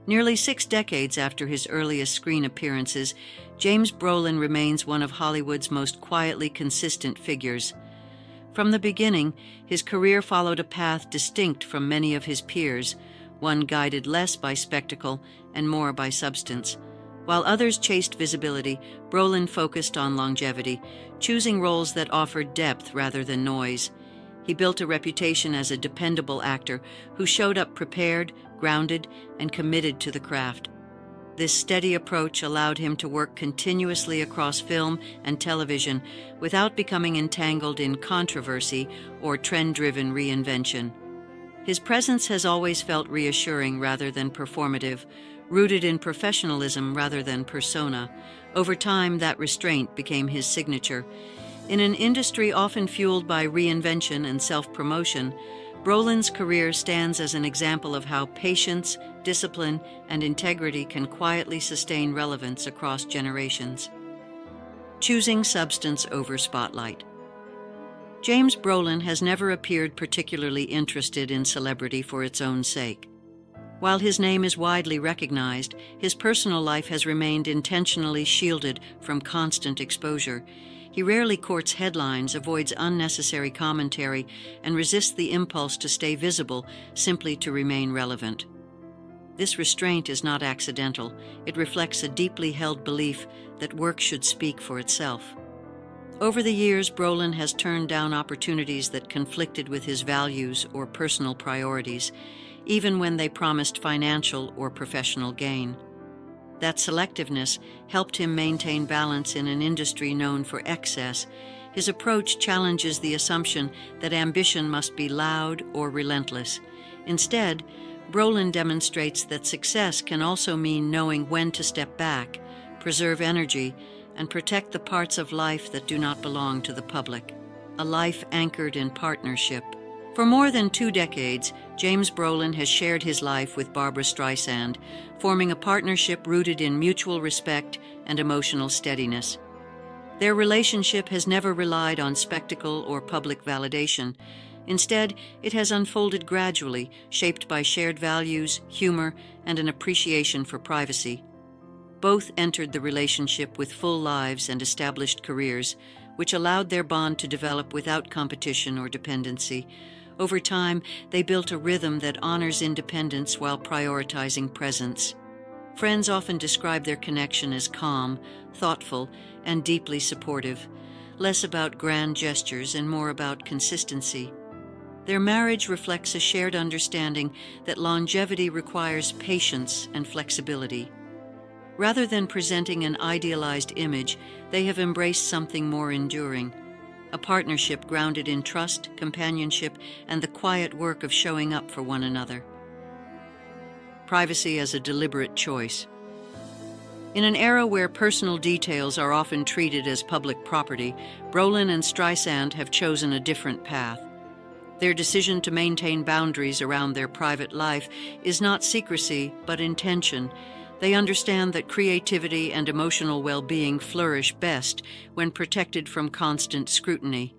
Nearly 6 decades after his earliest screen appearances, James Brolin remains one of Hollywood's most quietly consistent figures. From the beginning, his career followed a path distinct from many of his peers, one guided less by spectacle and more by substance. While others chased visibility, Brolin focused on longevity, choosing roles that offered depth rather than noise. He built a reputation as a dependable actor who showed up prepared, grounded, and committed to the craft. This steady approach allowed him to work continuously across film and television without becoming entangled in controversy or trend-driven reinvention. His presence has always felt reassuring rather than performative, rooted in professionalism rather than persona. Over time, that restraint became his signature. In an industry often fueled by reinvention and self-promotion, Brolin's career stands as an example of how patience, discipline, and integrity can quietly sustain relevance across generations. Choosing substance over spotlight. James Brolin has never appeared particularly interested in celebrity for its own sake. While his name is widely recognized, his personal life has remained intentionally shielded from constant exposure. He rarely courts headlines, avoids unnecessary commentary, and resists the impulse to stay visible simply to remain relevant. This restraint is not accidental. It reflects a deeply held belief that work should speak for itself. Over the years, Brolin has turned down opportunities that conflicted with his values or personal priorities, even when they promised financial or professional gain. That selectiveness helped him maintain balance in an industry known for excess. His approach challenges the assumption that ambition must be loud or relentless. Instead, Brolin demonstrates that success can also mean knowing when to step back, preserve energy, and protect the parts of life that do not belong to the public. A life anchored in partnership. For more than 2 decades, James Brolin has shared his life with Barbra Streisand, forming a partnership rooted in mutual respect and emotional steadiness. Their relationship has never relied on spectacle or public validation. Instead, it has unfolded gradually, shaped by shared values, humor, and an appreciation for privacy. Both entered the relationship with full lives and established careers, which allowed their bond to develop without competition or dependency. Over time, they built a rhythm that honors independence while prioritizing presence. Friends often describe their connection as calm, thoughtful, and deeply supportive, less about grand gestures and more about consistency. Their marriage reflects a shared understanding that longevity requires patience and flexibility. Rather than presenting an idealized image, they have embraced something more enduring. A partnership grounded in trust, companionship, and the quiet work of showing up for one another. Privacy as a deliberate choice. In an era where personal details are often treated as public property, Brolin and Streisand have chosen a different path. Their decision to maintain boundaries around their private life is not secrecy, but intention. They understand that creativity and emotional well-being flourish best when protected from constant scrutiny.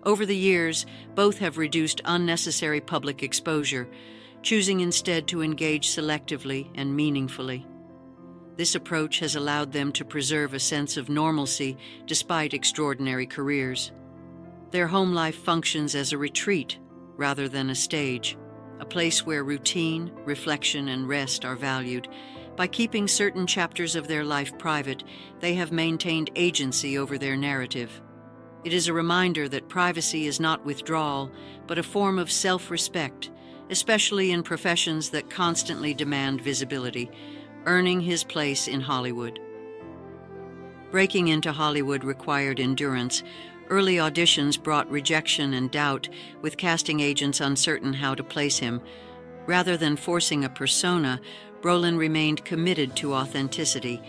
Over the years, both have reduced unnecessary public exposure, choosing instead to engage selectively and meaningfully. This approach has allowed them to preserve a sense of normalcy despite extraordinary careers. Their home life functions as a retreat rather than a stage, a place where routine, reflection, and rest are valued. By keeping certain chapters of their life private, they have maintained agency over their narrative. It is a reminder that privacy is not withdrawal, but a form of self-respect, especially in professions that constantly demand visibility, earning his place in Hollywood. Breaking into Hollywood required endurance. Early auditions brought rejection and doubt, with casting agents uncertain how to place him. Rather than forcing a persona, Brolin remained committed to authenticity.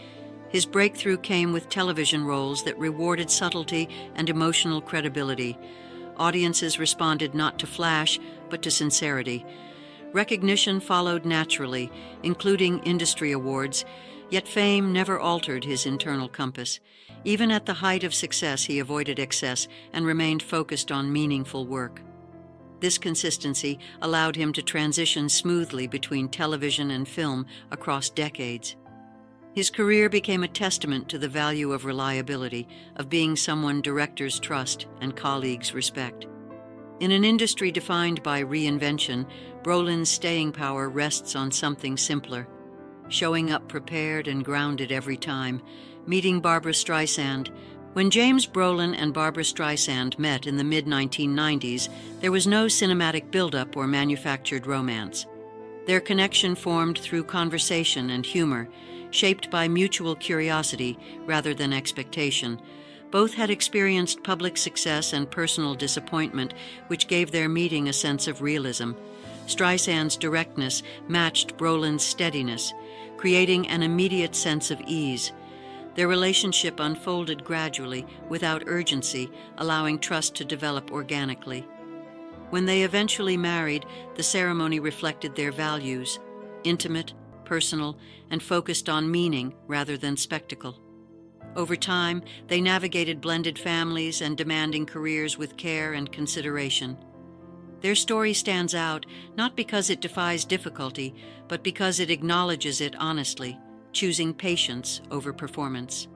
His breakthrough came with television roles that rewarded subtlety and emotional credibility. Audiences responded not to flash, but to sincerity. Recognition followed naturally, including industry awards, yet fame never altered his internal compass. Even at the height of success, he avoided excess and remained focused on meaningful work. This consistency allowed him to transition smoothly between television and film across decades. His career became a testament to the value of reliability, of being someone directors trust and colleagues respect. In an industry defined by reinvention, Brolin's staying power rests on something simpler: showing up prepared and grounded every time. Meeting Barbra Streisand. When James Brolin and Barbra Streisand met in the mid-1990s, there was no cinematic buildup or manufactured romance. Their connection formed through conversation and humor, shaped by mutual curiosity rather than expectation. Both had experienced public success and personal disappointment, which gave their meeting a sense of realism. Streisand's directness matched Brolin's steadiness, creating an immediate sense of ease. Their relationship unfolded gradually, without urgency, allowing trust to develop organically. When they eventually married, the ceremony reflected their values: intimate, personal, and focused on meaning rather than spectacle. Over time, they navigated blended families and demanding careers with care and consideration. Their story stands out not because it defies difficulty, but because it acknowledges it honestly, choosing patience over performance.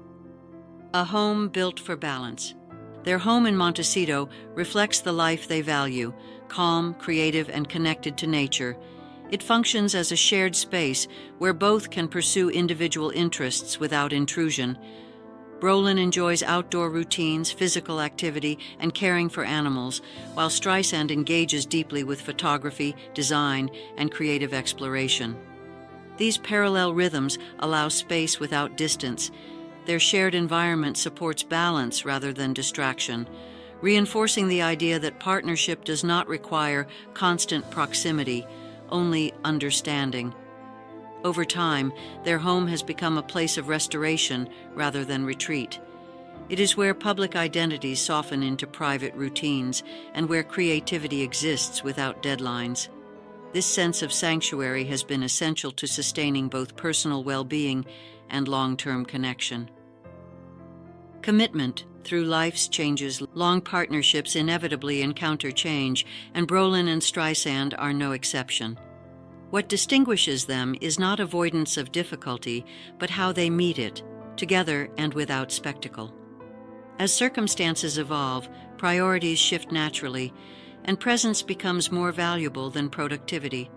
A home built for balance. Their home in Montecito reflects the life they value: calm, creative, and connected to nature. It functions as a shared space where both can pursue individual interests without intrusion. Brolin enjoys outdoor routines, physical activity, and caring for animals, while Streisand engages deeply with photography, design, and creative exploration. These parallel rhythms allow space without distance. Their shared environment supports balance rather than distraction, reinforcing the idea that partnership does not require constant proximity, only understanding. Over time, their home has become a place of restoration rather than retreat. It is where public identities soften into private routines and where creativity exists without deadlines. This sense of sanctuary has been essential to sustaining both personal well-being and long-term connection. Commitment. Through life's changes, long partnerships inevitably encounter change, and Brolin and Streisand are no exception. What distinguishes them is not avoidance of difficulty, but how they meet it, together and without spectacle. As circumstances evolve, priorities shift naturally, and presence becomes more valuable than productivity.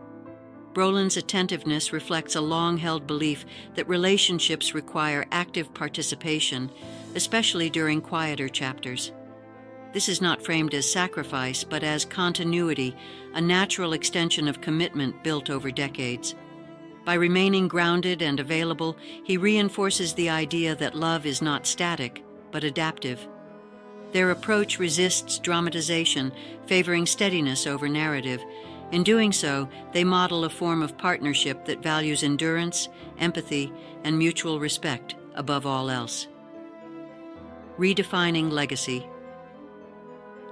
Brolin's attentiveness reflects a long-held belief that relationships require active participation, especially during quieter chapters. This is not framed as sacrifice, but as continuity, a natural extension of commitment built over decades. By remaining grounded and available, he reinforces the idea that love is not static, but adaptive. Their approach resists dramatization, favoring steadiness over narrative. In doing so, they model a form of partnership that values endurance, empathy, and mutual respect above all else. Redefining legacy.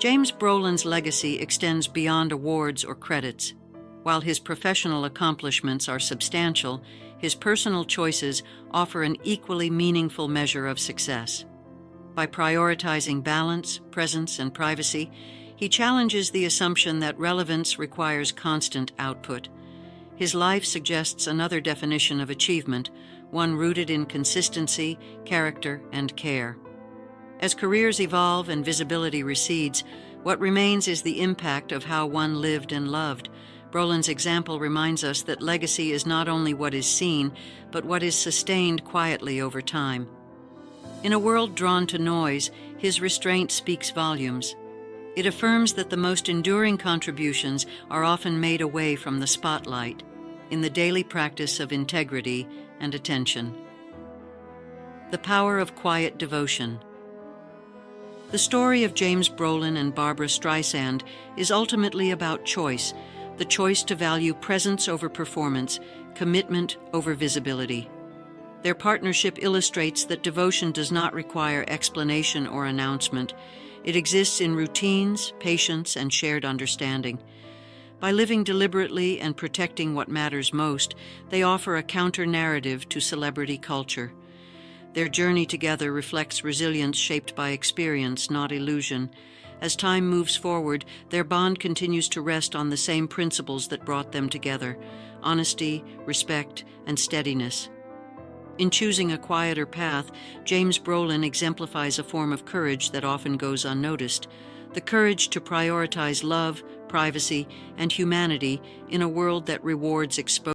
James Brolin's legacy extends beyond awards or credits. While his professional accomplishments are substantial, his personal choices offer an equally meaningful measure of success. By prioritizing balance, presence, and privacy, he challenges the assumption that relevance requires constant output. His life suggests another definition of achievement, one rooted in consistency, character, and care. As careers evolve and visibility recedes, what remains is the impact of how one lived and loved. Brolin's example reminds us that legacy is not only what is seen, but what is sustained quietly over time. In a world drawn to noise, his restraint speaks volumes. It affirms that the most enduring contributions are often made away from the spotlight, in the daily practice of integrity and attention. The power of quiet devotion. The story of James Brolin and Barbra Streisand is ultimately about choice, the choice to value presence over performance, commitment over visibility. Their partnership illustrates that devotion does not require explanation or announcement. It exists in routines, patience, and shared understanding. By living deliberately and protecting what matters most, they offer a counter-narrative to celebrity culture. Their journey together reflects resilience shaped by experience, not illusion, As time moves forward, their bond continues to rest on the same principles that brought them together: honesty, respect, and steadiness. In choosing a quieter path, James Brolin exemplifies a form of courage that often goes unnoticed: the courage to prioritize love, privacy, and humanity in a world that rewards exposure.